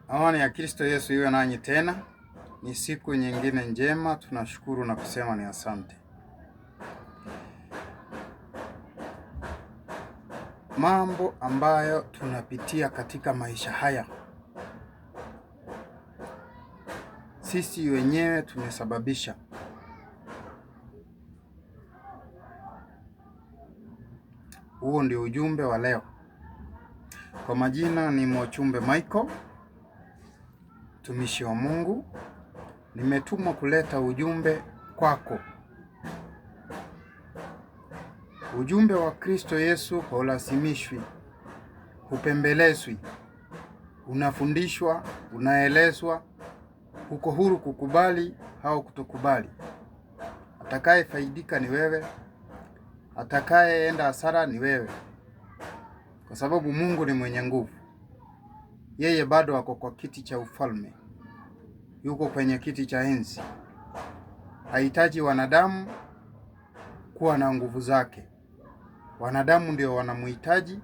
Amani ya Kristo Yesu iwe nanyi tena. Ni siku nyingine njema, tunashukuru na kusema ni asante. Mambo ambayo tunapitia katika maisha haya, sisi wenyewe tumesababisha. Huo ndio ujumbe wa leo. Kwa majina ni Mwachumbe Michael, mtumishi wa Mungu. Nimetumwa kuleta ujumbe kwako. Ujumbe wa Kristo Yesu haulazimishwi, hupembelezwi. Unafundishwa, unaelezwa, uko huru kukubali au kutokubali. Atakaye faidika ni wewe, atakaye enda hasara ni wewe. Kwa sababu Mungu ni mwenye nguvu. Yeye bado ako kwa kiti cha ufalme. Yuko kwenye kiti cha enzi. Hahitaji wanadamu kuwa na nguvu zake. Wanadamu ndio wanamhitaji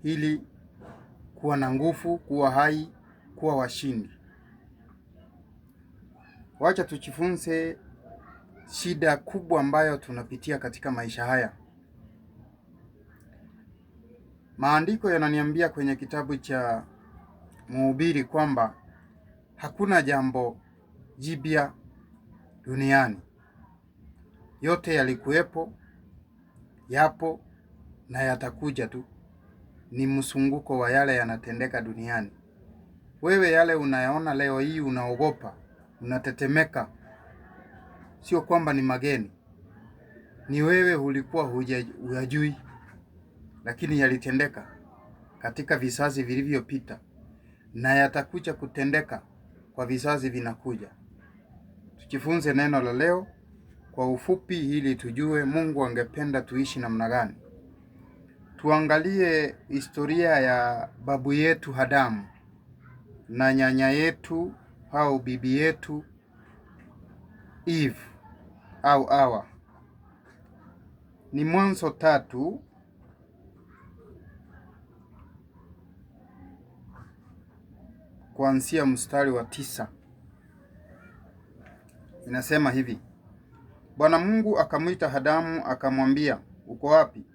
ili kuwa na nguvu, kuwa hai, kuwa washindi. Wacha tujifunze shida kubwa ambayo tunapitia katika maisha haya. Maandiko yananiambia kwenye kitabu cha Mhubiri kwamba hakuna jambo jipya duniani. Yote yalikuwepo, yapo na yatakuja tu. Ni msunguko wa yale yanatendeka duniani. Wewe yale unayaona leo hii unaogopa, unatetemeka. Sio kwamba ni mageni. Ni wewe ulikuwa hujajui, lakini yalitendeka katika vizazi vilivyopita na yatakuja kutendeka kwa vizazi vinakuja. Tujifunze neno la leo kwa ufupi ili tujue Mungu angependa tuishi namna gani. Tuangalie historia ya babu yetu Adamu na nyanya yetu au bibi yetu Eve au Hawa. Ni Mwanzo 3 kuanzia mstari wa 9. Inasema hivi: Bwana Mungu akamwita Adamu akamwambia, uko wapi?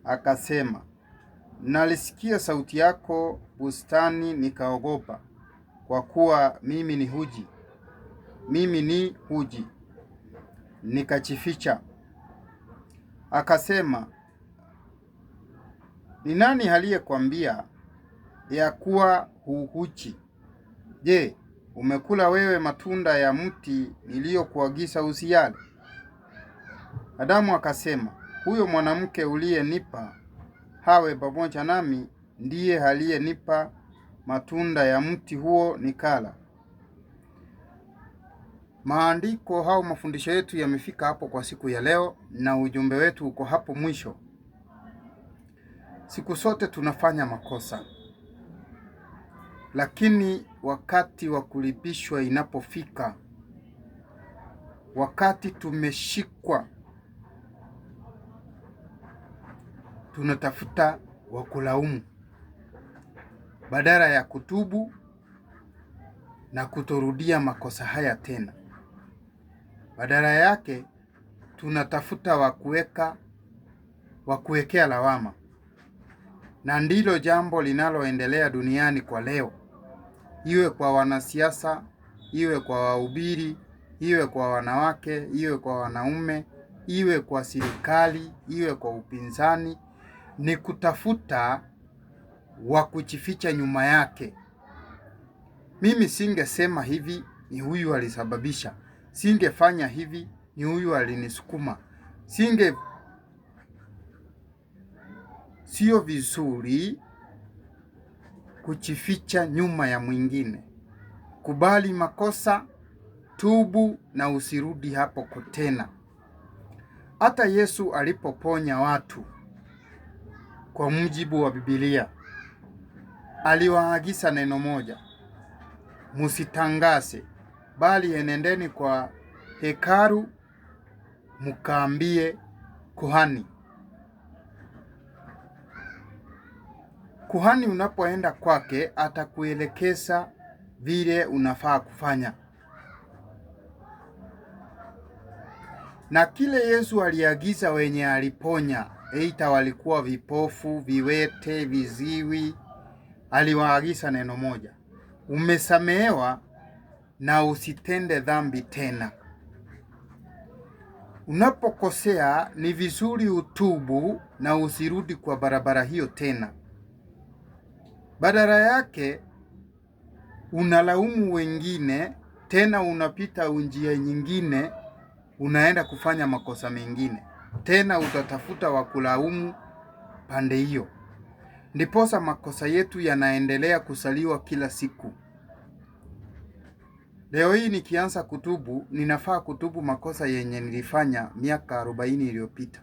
Akasema, nalisikia sauti yako bustani nikaogopa, kwa kuwa mimi ni huji, nikajificha. Akasema, ni nani aliyekwambia ya kuwa huji? Je, umekula wewe matunda ya mti niliyokuagiza usiyale? Adamu akasema, huyo mwanamke uliyenipa hawe pamoja nami ndiye aliyenipa matunda ya mti huo nikala. Maandiko au mafundisho yetu yamefika hapo kwa siku ya leo, na ujumbe wetu uko hapo mwisho. Siku zote tunafanya makosa, lakini wakati wa kulipishwa inapofika, wakati tumeshikwa, tunatafuta wa kulaumu badala ya kutubu na kutorudia makosa haya tena. Badala yake tunatafuta wa kuwekea lawama. Na ndilo jambo linaloendelea duniani kwa leo. Iwe kwa wanasiasa, iwe kwa wahubiri, iwe kwa wanawake, iwe kwa wanaume, iwe kwa serikali, iwe kwa upinzani, ni kutafuta wa kujificha nyuma yake. Mimi singesema hivi, ni huyu alisababisha. Singefanya hivi, ni huyu alinisukuma. Sio vizuri kujificha nyuma ya mwingine. Kubali makosa, tubu na usirudi hapo tena. Hata Yesu alipoponya watu, kwa mujibu wa Biblia, aliwaagiza neno moja: msitangaze, bali enendeni kwa hekalu mkaambie kuhani. Kuhani unapoenda kwake atakuelekeza vile unafaa kufanya. Na kile Yesu aliagiza wenye aliponya, eita walikuwa vipofu, viwete, viziwi, aliwaagiza neno moja: umesamehewa na usitende dhambi tena. Unapokosea ni vizuri utubu na usirudi kwa barabara hiyo tena. Badala yake unalaumu wengine, tena unapita njia nyingine, unaenda kufanya makosa mengine, tena utatafuta wa kulaumu pande hiyo. Ndiposa makosa yetu yanaendelea kusaliwa kila siku. Leo hii nikianza kutubu, ninafaa kutubu makosa yenye nilifanya miaka 40 iliyopita.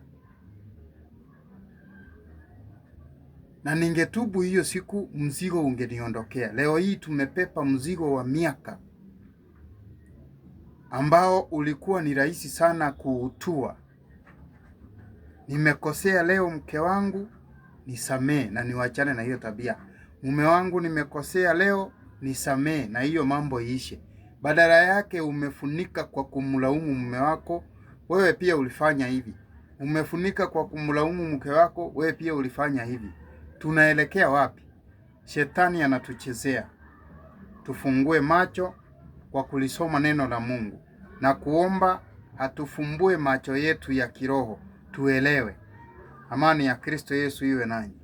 Na ningetubu hiyo siku, mzigo ungeniondokea. Leo hii tumepepa mzigo wa miaka ambao ulikuwa ni rahisi sana kuutua. Nimekosea leo mke wangu, nisamee na niwachane na hiyo tabia. Mume wangu nimekosea leo, nisamee na hiyo mambo iishe. Badala yake umefunika kwa kumlaumu mume wako, wewe pia ulifanya hivi. Umefunika kwa kumlaumu mke wako, wewe pia ulifanya hivi. Tunaelekea wapi? Shetani anatuchezea. Tufungue macho kwa kulisoma neno la Mungu na kuomba atufumbue macho yetu ya kiroho, tuelewe. Amani ya Kristo Yesu iwe nanyi.